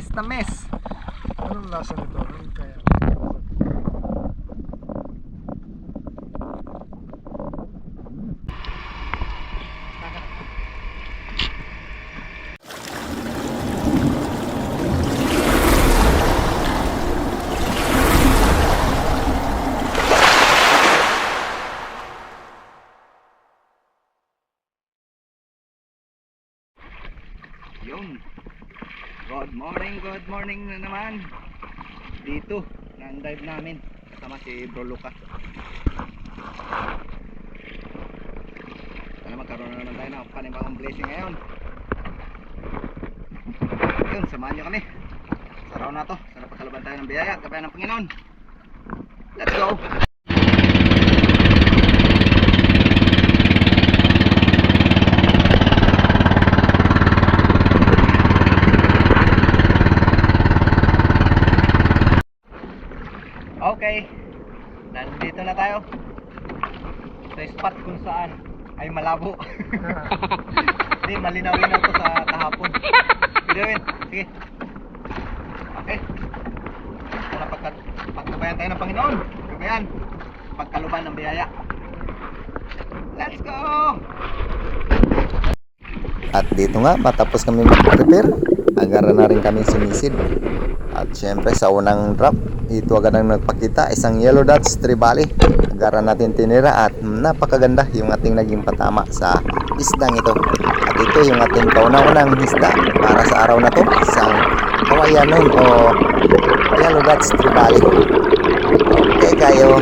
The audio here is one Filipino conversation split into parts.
Tamis. Anong lasa nito? Kaya Yun. Good morning na naman. Dito, na-dive namin kasama si Bro Luca. Sana magkaroon na naman tayo ng panibagong blessing ngayon. Yun, samahan nyo kami sa araw na to. Sana pagkalaban tayo ng biyaya at kabayan ng Panginoon. Let's go! Okay, nandito na tayo sa spot kung saan ay malabo. Hindi, malinaw-linaw to sa kahapon. Pinuin, sige. Okay, para pagkabayan tayo ng Panginoon. Kabayan, pagkaluban ng biyaya. Let's go! At dito nga, matapos kami mag-prepare, agaran na rin kami sumisid. At syempre sa unang drop, ito agad ang nagpakita, isang yellow dots tribali. Agaran natin tinira at napakaganda yung ating naging patama sa isdang ito. At ito yung ating kauna-unang isda para sa araw na to, isang Hawaiianon o yellow dots tribali. Okay kayo.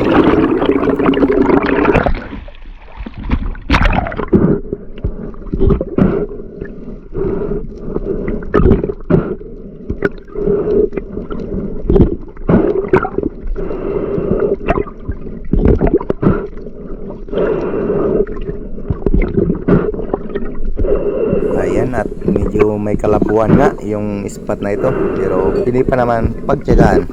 Ayan, at medyo may kalabuan nga yung spot na ito, pero pili pa naman pagtyagaan.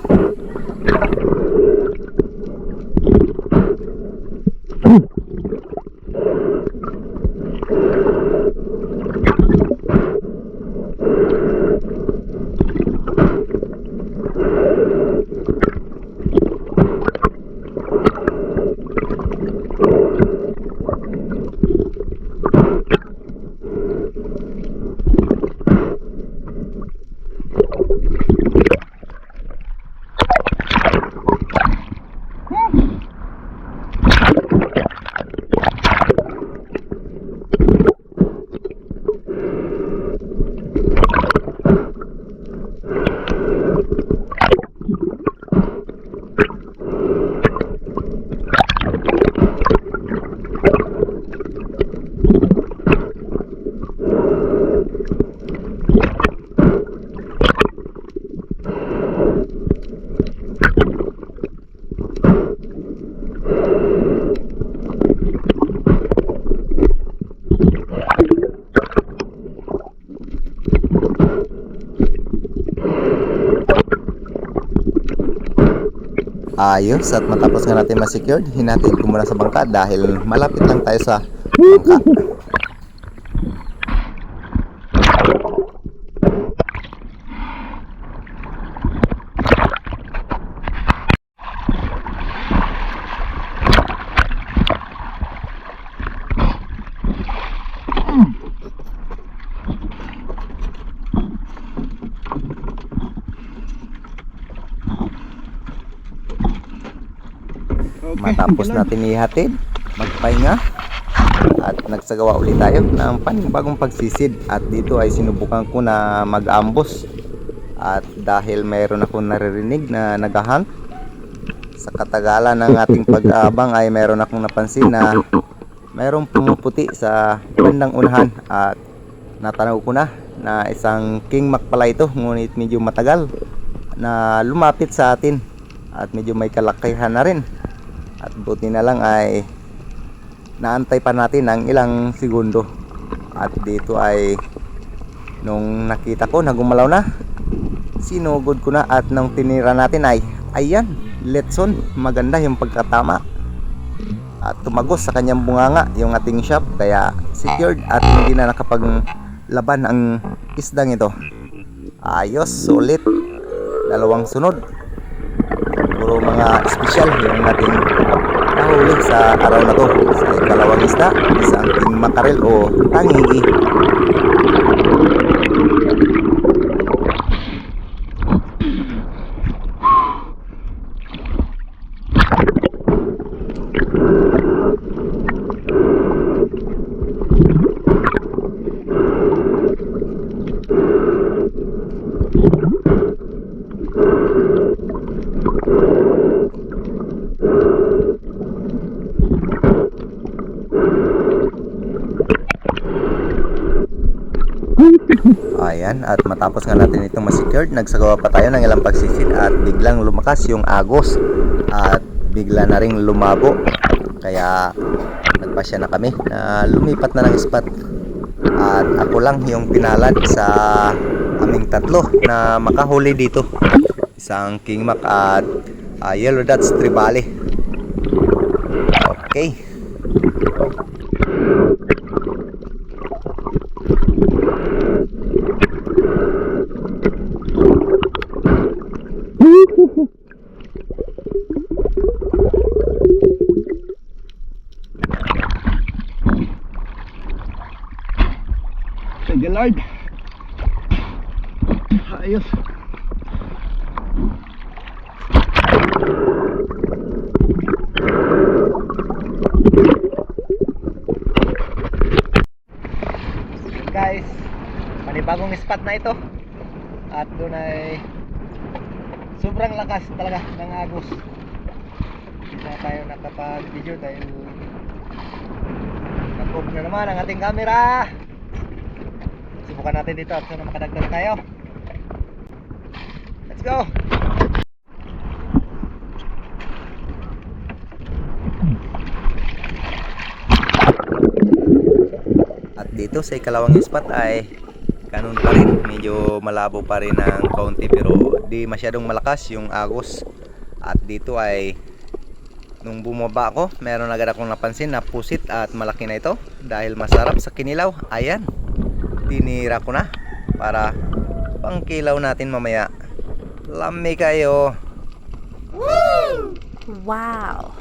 Ayos, at matapos nga natin ma-secured, hinatid ko muna sa bangka dahil malapit lang tayo sa bangka. Matapos natin ihatid, magpahinga at nagsagawa ulit tayo ng panibagong pagsisid. At dito ay sinubukan ko na mag-ambos, at dahil mayroon akong naririnig na nag-hunt, sa katagalan ng ating pag-abang ay mayroon akong napansin na mayroong pumuputi sa bandang unahan. At natanaw ko na isang king mac pala ito, ngunit medyo matagal na lumapit sa atin at medyo may kalakihan na rin. At buti na lang ay naantay pa natin ng ilang segundo. At dito ay nung nakita ko na gumalaw na, sinugod ko na, at nung tinira natin ay ayan, letson, maganda yung pagkatama. At tumagos sa kanyang bunganga yung ating shop, kaya secured at hindi na nakapaglaban ang isdang ito. Ayos, sulit. Dalawang sunod. Puro mga espesyal yung natin nahuli sa araw na to. Sa ikalawang isda, isang king makarel o tangigi. Ayan, at matapos nga natin itong ma-secured, nagsagawa pa tayo ng ilang pagsisid at biglang lumakas yung agos at bigla na ring lumabo. Kaya nagpasya na kami na lumipat na ng spot. At ako lang yung pinalad sa aming tatlo na makahuli dito. Isang king mac at yellow dots tribale. Okay. Thank you, Lord. Ayos. Guys, panibagong spot na ito. At doon ay sobrang lakas talaga ng agos. Hindi na tayo nakapag-video dahil nakog na naman ang ating camera. Subukan natin dito at sana makadagdag tayo. Let's go! At dito sa ikalawang spot ay ganun pa rin, medyo malabo pa rin ang kaunti pero di masyadong malakas yung agos. At dito ay nung bumaba ako, meron agad akong napansin na pusit at malaki na ito dahil masarap sa kinilaw. Ayan, tinira ko na para pangkilaw natin mamaya. Lami kayo. Woo! Wow!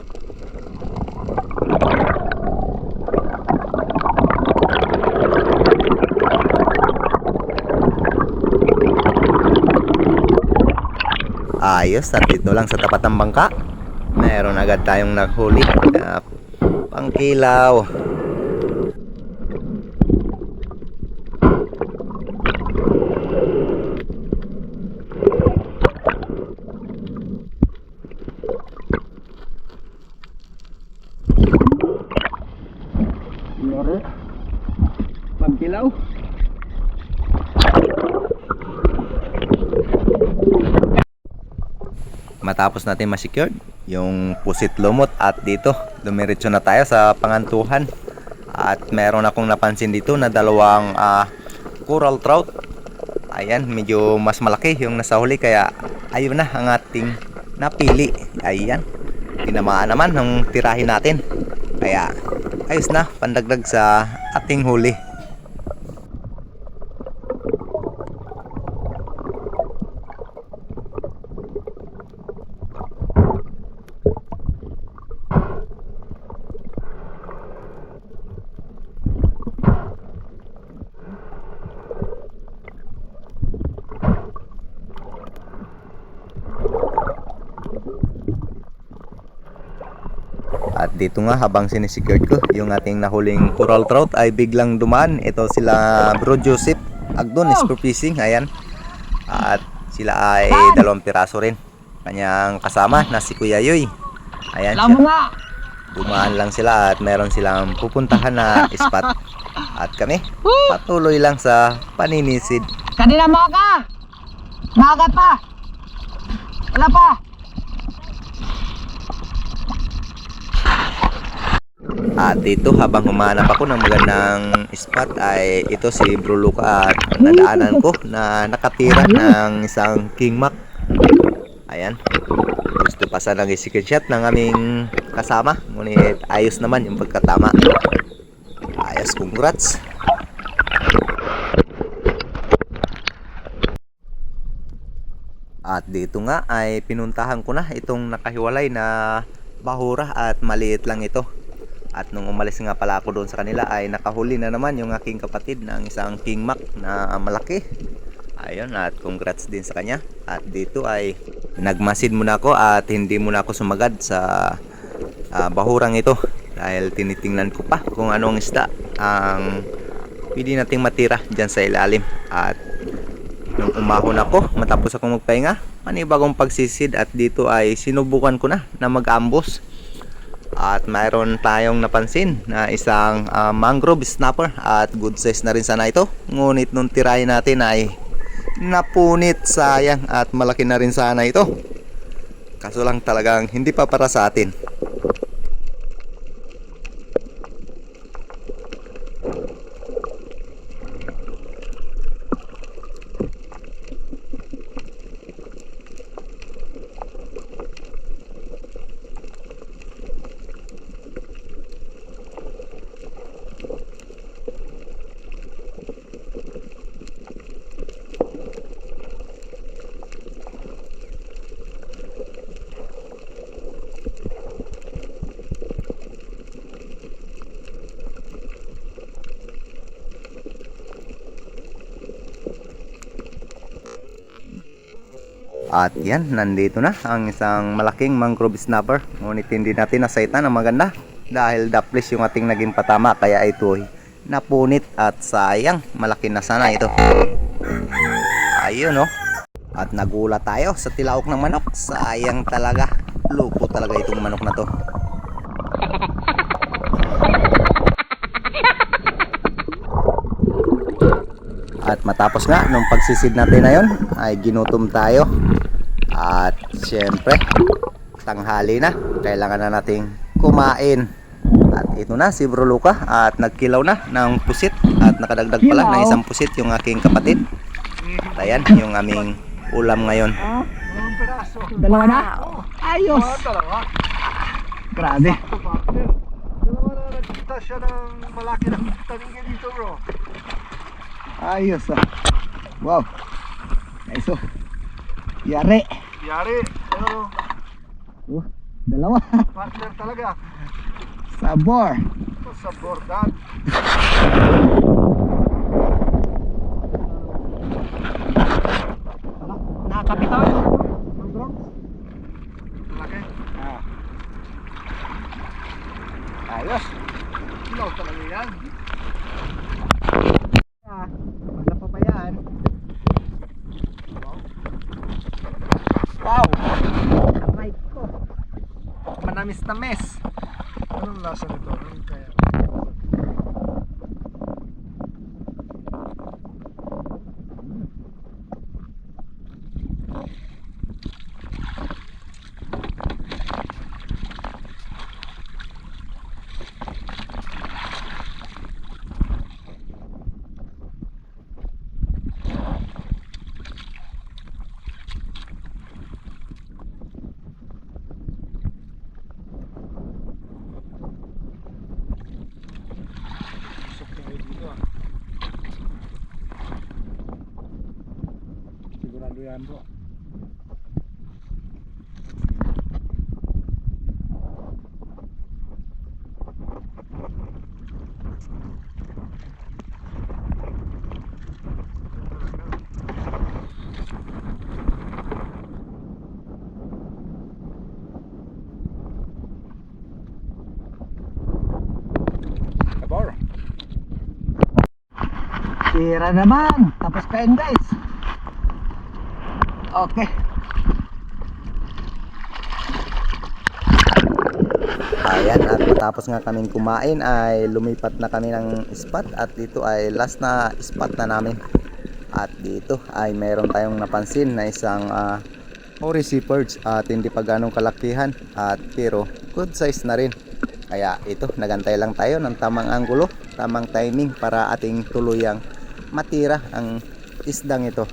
Ayos, at dito lang sa tapat ng bangka meron agad tayong naghuli na pangkilaw. Lore. Pagkilaw. Matapos natin ma-secured yung pusit lumot at dito dumiretso na tayo sa pangantuhan. At meron akong napansin dito na dalawang coral trout. Ayan, medyo mas malaki yung nasa huli kaya ayun na ang ating napili. Ayan, tinamaan naman ng tirahin natin kaya ayos na, pandagdag sa ating huli. At dito nga habang sinisecured ko yung ating nahuling coral trout ay biglang dumaan. Ito sila Bro Joseph Agdon, Spur Fishing. Ayan. At sila ay 2 piraso rin. Kanyang kasama na si Kuya Yoy. Ayan siya. Dumaan lang sila at meron silang pupuntahan na spot. At kami patuloy lang sa paninisid. Kanina maaga! Maaga pa! Wala pa! At dito habang humanap ako ng magandang spot ay ito si Bro Luca at nadaanan ko na nakatira ng isang king mac. Ayan, gusto pa sanang i-screenshot ng aming kasama, ngunit ayos naman yung pagkatama. Ayos, congrats. At dito nga ay pinuntahan ko na itong nakahiwalay na bahura at maliit lang ito. At nung umalis nga pala ako doon sa kanila ay nakahuli na naman yung aking kapatid ng isang king mac na malaki. Ayun, at congrats din sa kanya. At dito ay nagmasid muna ako at hindi muna ako sumagad sa bahurang ito. Dahil tinitingnan ko pa kung anong isda ang pwede nating matira dyan sa ilalim. At nung umahon ako, matapos akong magpahinga, panibagong pagsisid at dito ay sinubukan ko na mag-ambos. At mayroon tayong napansin na isang mangrove snapper at good size na rin sana ito. Ngunit nung tirahin natin ay napunit, sayang, at malaki na rin sana ito. Kaso lang talagang hindi pa para sa atin. At yan, nandito na ang isang malaking mangrove snapper. Ngunit hindi natin nasaitan ng maganda dahil daplis yung ating naging patama, kaya ito ay napunit at sayang, malaki na sana ito. Ayun, oh. At nagulat tayo sa tilaok ng manok. Sayang talaga, lupo talaga itong manok na to. At matapos nga nung pagsisid natin na yun ay ginutom tayo. At syempre tanghali na, kailangan na nating kumain. At ito na si Bro Luca at nagkilaw na ng pusit. At nakadagdag pala ng isang pusit yung aking kapatid. At ayan yung aming ulam ngayon. Dalawa na? Wow. Ayos! Grabe. Dalawa na nagkita siya ng malaki ng taningin dito, bro. Ayos ah. Wow. Nice oh. Yari. Yari, pero Dalawa. partner talaga. Sabor. Sa bordan. Nakakapitaw yun. Ang drones? Malaki. Ayos. Ilaw talaga yan. Wala pa ba yan? Wow. Aray ko. Manamis na mes. Anong lasa nito? Anong kaya? Sigurado yan, bro. Kabor. Tira naman. Tapos pa yun guys. Okay. Ayan, at matapos nga kaming kumain ay lumipat na kami ng spot. At dito ay last na spot na namin. At dito ay mayroon tayong napansin na isang Horsey perch. At hindi pa ganong kalakihan, at pero good size na rin. Kaya ito, nagantay lang tayo ng tamang anggulo, tamang timing para ating tuluyang matira ang isdang ito.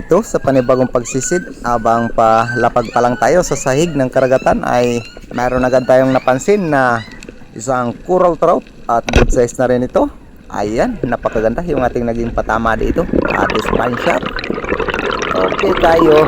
dito sa panibagong pagsisid. Habang palapag pa lang tayo sa sahig ng karagatan ay mayroon agad tayong napansin na isang coral trout at good size na rin ito. Ayan, napakaganda yung ating naging patama dito. Atis pan shot. Okay tayo.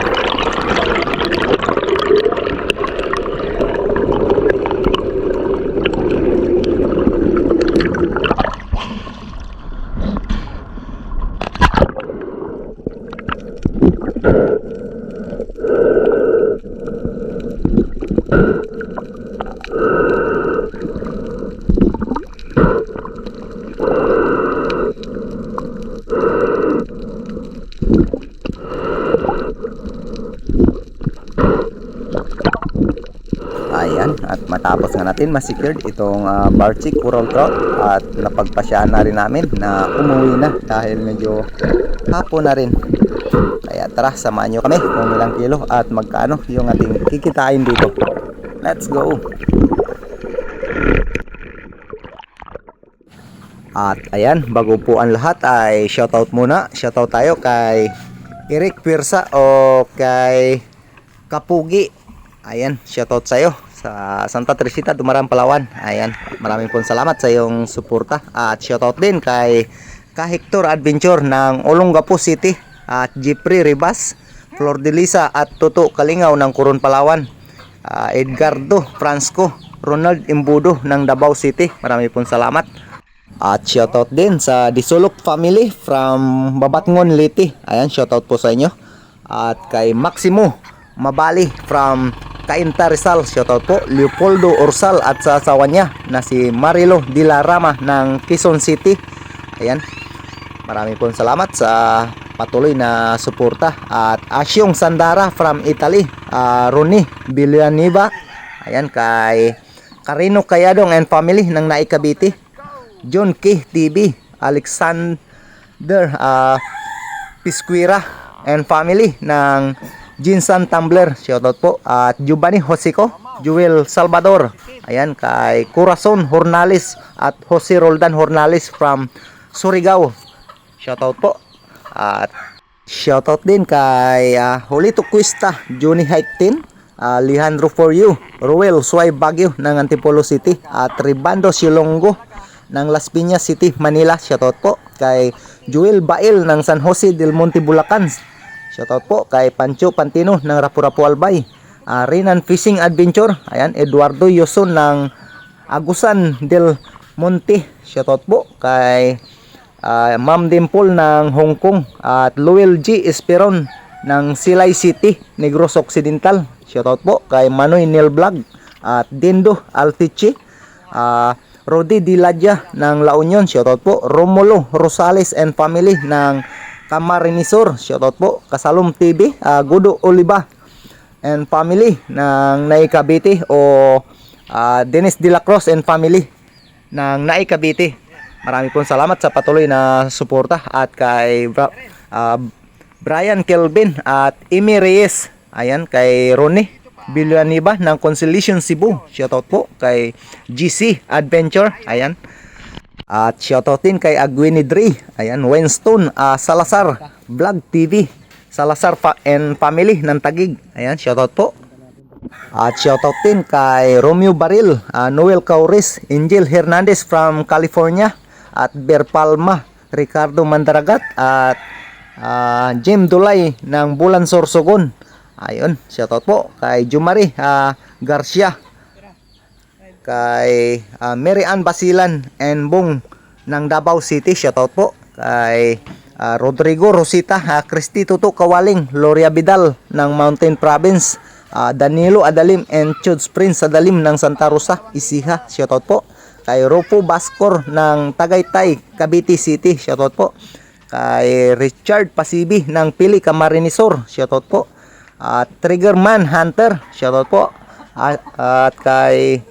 Ayan, at matapos nga natin ma-secured itong barchick coral trout at napagpasyaan na rin namin na umuwi na dahil medyo hapon na rin. Kaya tara, samahan nyo kami kung ilang kilo at magkano yung ating kikitain dito. Let's go! At ayan, bago po ang lahat ay shoutout muna. Shoutout tayo kay Eric Pirsa o kay Kapugi. Ayan, shoutout sa'yo sa Santa Teresita, Dumaran, Palawan. Ayan, maraming pong salamat sa iyong suporta. At shoutout din kay Hector Adventure ng Olongapo City, at Jeffrey Ribas, Flor de Lisa at Toto Kalingaw ng Coron, Palawan, Edgardo Fransco, Ronald Imbudo ng Davao City. Maraming pong salamat. At shoutout din sa Disulok family from Babatngon, Leyte. Ayan, shoutout po sa inyo. At kay Maximo Mabali from Cainta, Rizal, shoutout po. Leopoldo Orsal at sa asawa niya na si Marilo Dilarama ng Quezon City. Ayan, maraming pong salamat sa patuloy na suporta. At Asyong Sandara from Italy, Ronnie Villanueva. Ayan, kay Carino Cayadong and family ng Naikabiti, John K. TV, Alexander Pisquira and family ng Jinsan Tumbler, shoutout po. At Giovanni Josico, Joel Salvador. Ayan, kay Corazon Hornales at Jose Roldan Hornales from Surigao, shoutout po. At shoutout din kay Julito Cuesta, Johnny Haiktin, Alejandro For You, Ruel Suay Baguio ng Antipolo City, at Ribando Silongo ng Las Piñas City, Manila, shoutout po. Kay Joel Bail ng San Jose del Monte, Bulacan, shoutout po. Kay Pancho Pantino ng Rapu-Rapu Albay, Renan Fishing Adventure. Ayan, Eduardo Yoson ng Agusan del Monte, shoutout po. Kay Ma'am Dimple ng Hong Kong, at Luel G. Esperon ng Silay City, Negros Occidental, shoutout po. Kay Manoy Neil Vlog at Dindo Altichi, Rodi Diladya ng La Union, shoutout po. Romulo Rosales and family ng Camarinesor, shoutout po. Kasalom TV, Gudo Oliva and family ng Naikabiti, o Dennis De La Cruz and family ng Naikabiti. Maraming pong salamat sa patuloy na suporta. At kay Brian Kelvin at Amy Reyes. Ayan, kay Ronnie Villanueva ng Consolation Cebu, shoutout po. Kay GC Adventure, ayan. At shoutout din kay Agwini Dre, ayan. Winston Salazar Vlog TV, Salazar and family ng Tagig, ayan, shoutout po. At shoutout din kay Romeo Baril, Noel Caures, Angel Hernandez from California, at Ber Palma, Ricardo Mandaragat, at Jim Dulay ng Bulan Sorsogon. Ayun, shoutout po. Kay Jumari Garcia, kay Mary Ann Basilan and Bong ng Davao City, shoutout po. Kay Rodrigo Rosita, Christy Tuto Kawaling, Gloria Vidal ng Mountain Province, Danilo Adalim and Chuds Prince Adalim ng Santa Rosa, Isiha, shoutout po. Kay Ropo Bascor ng Tagaytay, Cavite City, shoutout po. Kay Richard Pasibi ng Pili, Camarinesor, shoutout po. At Triggerman Hunter, shoutout po. At kay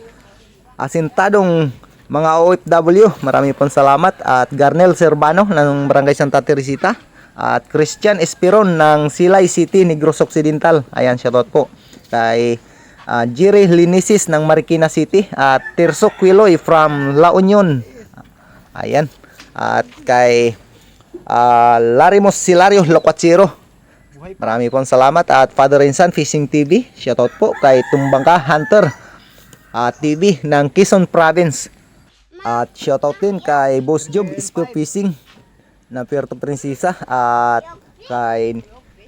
asintadong mga OFW, marami pong salamat. At Garnel Servano ng Barangay Santa Teresita, at Christian Esperon ng Silay City, Negros Occidental, ayan, shoutout po. Kay Jerry Linisis ng Marikina City, at Tirso Quiloy from La Union, ayan. At kay Larimos Silario Locuachero Marami pong salamat at Father and Son Fishing TV. Shoutout po kay Tumbangka Hunter TV ng Quezon Province. At shoutout din kay Boss Job Spear Fishing na Puerto Princesa at kay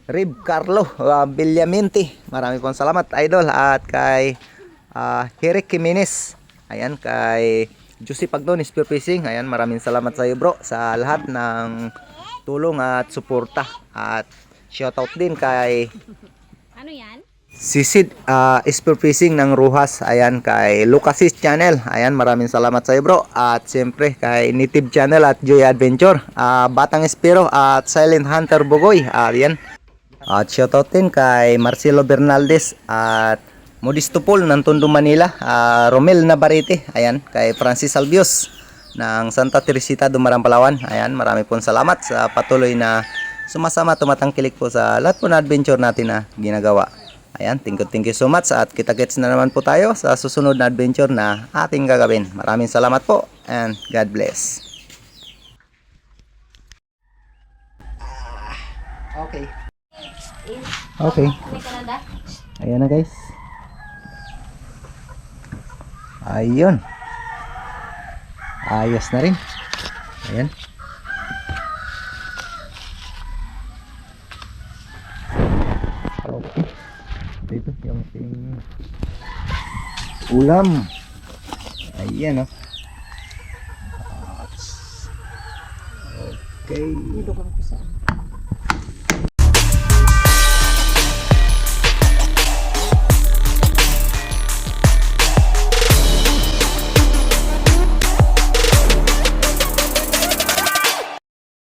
Rib Carlo Villamente. Marami pong salamat idol at kay Eric Jimenez. Ayan kay Jose Pagdon Spear Fishing. Ayan maraming salamat sa iyo bro sa lahat ng tulong at suporta. At shoutout din kay Ano yan? Sisid Spear Fishing ng Ruhas. Ayan kay Lucasis Channel. Ayan maraming salamat sa iyo bro. At siyempre kay Native Channel at Joy Adventure, Batang Espiro at Silent Hunter Bugoy. Ayan. At shoutout din kay Marcelo Bernaldez at Modisto Paul ng Tondo, Manila. Romel Navarrete. Ayan kay Francis Albios ng Santa Teresita, Dumaran, Palawan. Ayan marami pong salamat sa patuloy na sumasama, tumatangkilik po sa lahat po na adventure natin na ginagawa. Ayan, thank you so much at kita-kits na naman po tayo sa susunod na adventure na ating gagawin. Maraming salamat po and God bless. Okay. Okay. Ayan na guys. Ayun. Ayos na rin. Ayan. Okay. Ito yung ating ulam. Ayan o. Okay. Dito kang pisaan.